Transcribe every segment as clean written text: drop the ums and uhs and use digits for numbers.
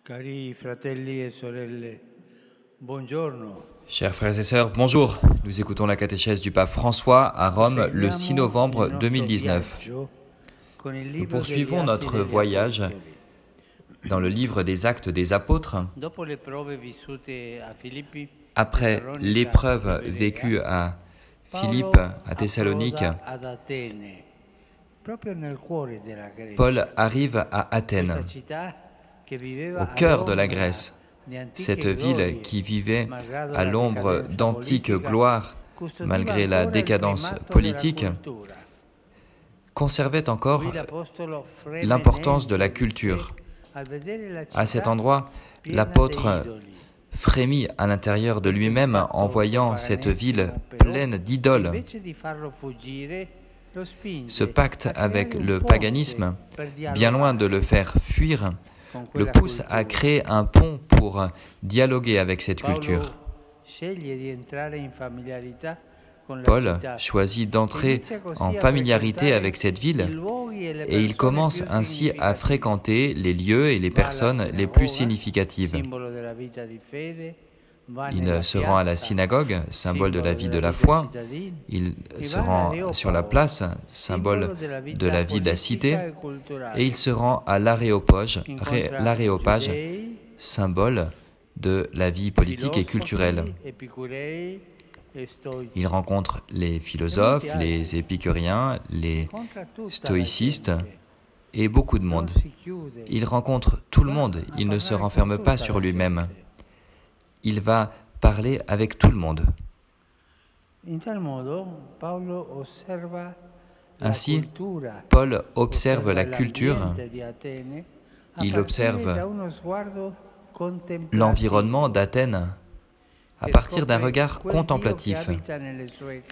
Cari fratelli e sorelle, buongiorno. Chers frères et sœurs, bonjour. Nous écoutons la catéchèse du pape François à Rome le 6 novembre 2019. Nous poursuivons notre voyage dans le livre des Actes des Apôtres. Après l'épreuve vécue à Philippe, à Thessalonique, Paul arrive à Athènes, au cœur de la Grèce. Cette ville qui vivait à l'ombre d'antiques gloires, malgré la décadence politique, conservait encore l'importance de la culture. À cet endroit, l'apôtre frémit à l'intérieur de lui-même en voyant cette ville pleine d'idoles. Ce pacte avec le paganisme, bien loin de le faire fuir, le pousse à créer un pont pour dialoguer avec cette culture. Paul choisit d'entrer en familiarité avec cette ville et il commence ainsi à fréquenter les lieux et les personnes les plus significatives. Il se rend à la synagogue, symbole de la vie de la foi. Il se rend sur la place, symbole de la vie de la cité. Et il se rend à l'aréopage, symbole de la vie politique et culturelle. Il rencontre les philosophes, les épicuriens, les stoïcistes et beaucoup de monde. Il rencontre tout le monde, il ne se renferme pas sur lui-même. Il va parler avec tout le monde. Ainsi, Paul observe la culture, il observe l'environnement d'Athènes à partir d'un regard contemplatif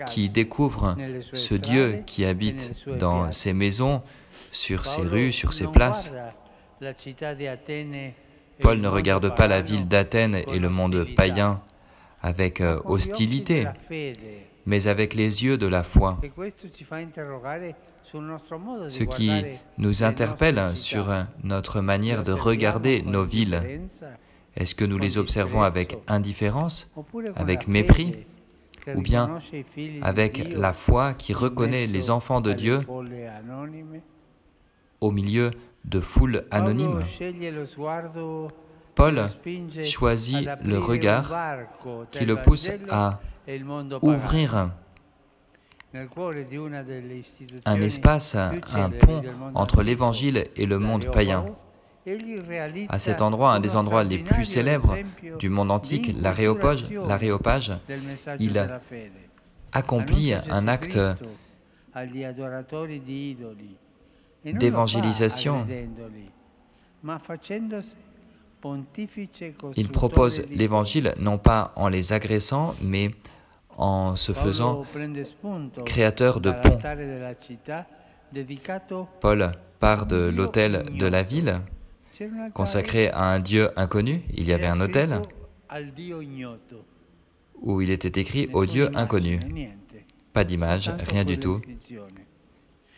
qui découvre ce Dieu qui habite dans ses maisons, sur ses rues, sur ses places. Paul ne regarde pas la ville d'Athènes et le monde païen avec hostilité, mais avec les yeux de la foi. Ce qui nous interpelle sur notre manière de regarder nos villes. Est-ce que nous les observons avec indifférence, avec mépris, ou bien avec la foi qui reconnaît les enfants de Dieu au milieu de foules anonymes? Paul choisit le regard qui le pousse à ouvrir un espace, un pont entre l'Évangile et le monde païen. À cet endroit, un des endroits les plus célèbres du monde antique, l'aréopage, il accomplit un acte d'évangélisation. Il propose l'Évangile non pas en les agressant, mais en se faisant créateur de ponts. Paul part de l'autel de la ville, consacré à un Dieu inconnu. Il y avait un autel où il était écrit « Au Dieu inconnu ». Pas d'image, rien du tout.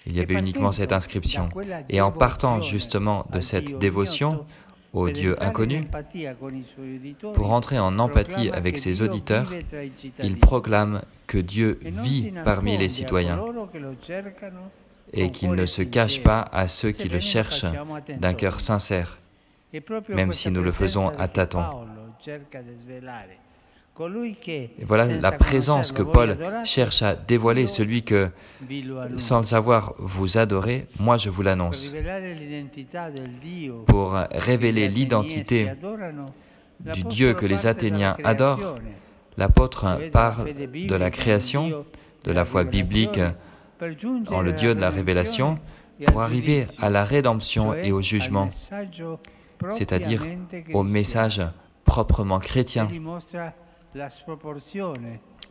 Il y avait uniquement cette inscription. Et en partant justement de cette dévotion au Dieu inconnu, pour entrer en empathie avec ses auditeurs, il proclame que Dieu vit parmi les citoyens et qu'il ne se cache pas à ceux qui le cherchent d'un cœur sincère, même si nous le faisons à tâtons. Et voilà la présence que Paul cherche à dévoiler, celui que, sans le savoir, vous adorez, moi je vous l'annonce. Pour révéler l'identité du Dieu que les Athéniens adorent, l'apôtre parle de la création, de la foi biblique en le Dieu de la révélation, pour arriver à la rédemption et au jugement, c'est-à-dire au message proprement chrétien.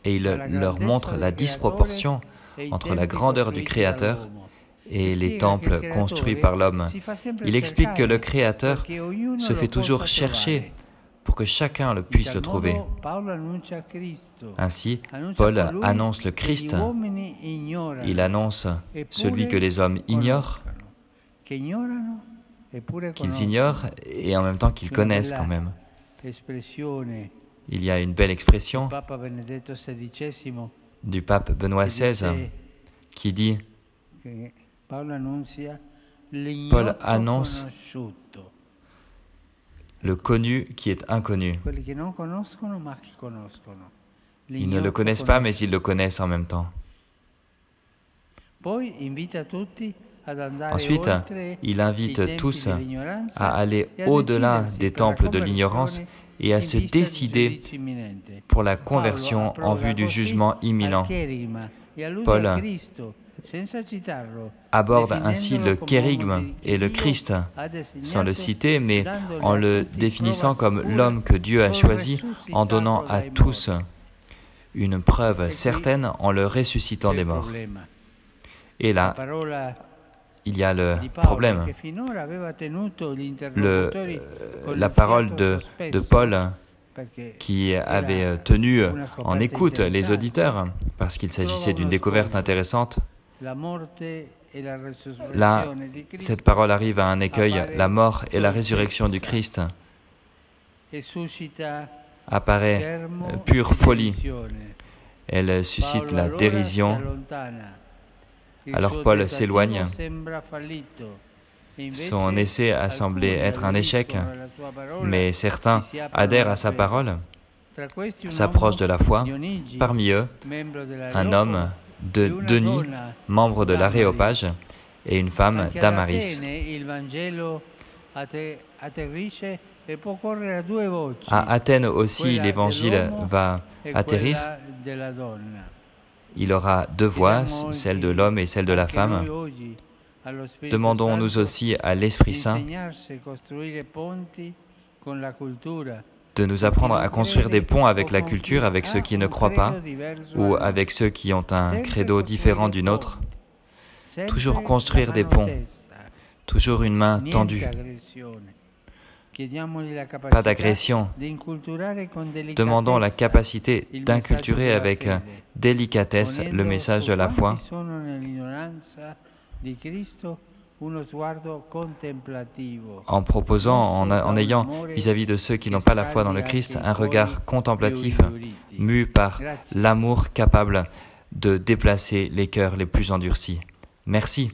Et il leur montre la disproportion entre la grandeur du Créateur et les temples construits par l'homme. Il explique que le Créateur se fait toujours chercher pour que chacun le puisse le trouver. Ainsi, Paul annonce le Christ, il annonce celui que les hommes ignorent qu'ils ignorent et en même temps qu'ils connaissent quand même. Il y a une belle expression du pape Benoît XVI qui dit « Paul annonce le connu qui est inconnu. » Ils ne le connaissent pas, mais ils le connaissent en même temps. Ensuite, il invite tous à aller au-delà des temples de l'ignorance et à se décider pour la conversion en vue du jugement imminent. Paul aborde ainsi le kérigme et le Christ, sans le citer, mais en le définissant comme l'homme que Dieu a choisi, en donnant à tous une preuve certaine en le ressuscitant des morts. Et là, il y a le problème. La parole de Paul qui avait tenu en écoute les auditeurs, parce qu'il s'agissait d'une découverte intéressante. Là, cette parole arrive à un écueil, la mort et la résurrection du Christ apparaît pure folie. Elle suscite la dérision. Alors Paul s'éloigne. Son essai a semblé être un échec, mais certains adhèrent à sa parole, s'approchent de la foi. Parmi eux, un homme de Denis, membre de l'Aréopage, et une femme d'Amaris. À Athènes aussi, l'évangile va atterrir. Il aura deux voix, celle de l'homme et celle de la femme. Demandons nous aussi à l'Esprit Saint de nous apprendre à construire des ponts avec la culture, avec ceux qui ne croient pas, ou avec ceux qui ont un credo différent du nôtre. Toujours construire des ponts, toujours une main tendue. Pas d'agression. Demandons la capacité d'inculturer avec délicatesse le message de la foi, en proposant, en ayant vis-à-vis de ceux qui n'ont pas la foi dans le Christ, un regard contemplatif, mu par l'amour capable de déplacer les cœurs les plus endurcis. Merci.